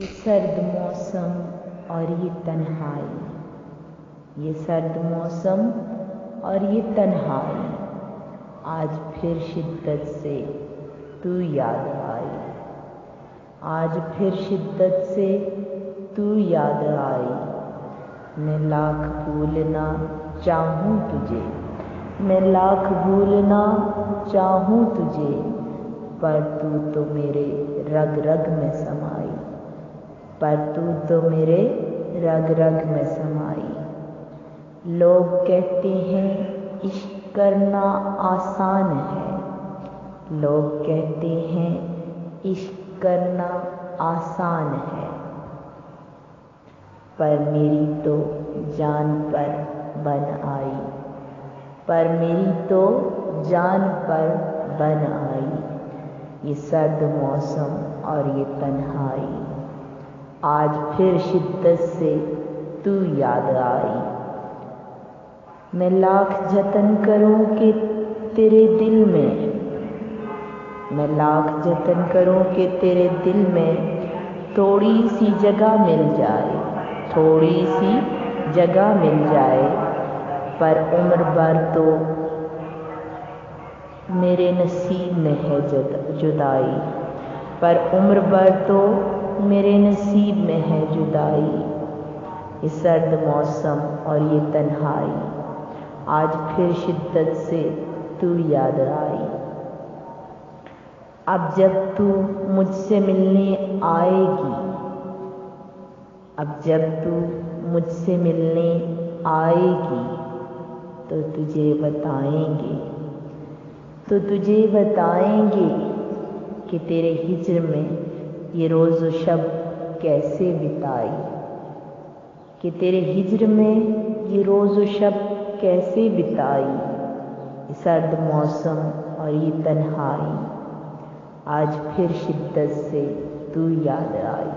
ये सर्द मौसम और ये तन्हाई, ये सर्द मौसम और ये तन्हाई, आज फिर शिद्दत से तू याद आई, आज फिर शिद्दत से तू याद आई। मैं लाख भूलना चाहूँ तुझे, मैं लाख भूलना चाहूँ तुझे, पर तू तो मेरे रग रग में समाई, पर तू तो मेरे रग रग में समाई। लोग कहते हैं इश्क करना आसान है, लोग कहते हैं इश्क करना आसान है, पर मेरी तो जान पर बन आई, पर मेरी तो जान पर बन आई। ये सर्द मौसम और ये तन्हाई, आज फिर शिद्दत से तू याद आई। मैं लाख जतन करूं कि तेरे दिल में, मैं लाख जतन करूं कि तेरे दिल में थोड़ी सी जगह मिल जाए, थोड़ी सी जगह मिल जाए, पर उम्र भर तो मेरे नसीब में है जुदाई, पर उम्र भर तो मेरे नसीब में है जुदाई। ये सर्द मौसम और ये तन्हाई, आज फिर शिद्दत से तू याद आई। अब जब तू मुझसे मिलने आएगी, अब जब तू मुझसे मिलने आएगी, तो तुझे बताएंगे, तो तुझे बताएंगे कि तेरे हिज्र में ये रोज़ व शब कैसे बिताई, कि तेरे हिज्र में ये रोज़ व शब कैसे बिताई। ये सर्द मौसम और ये तन्हाई, आज फिर शिद्दत से तू याद आई।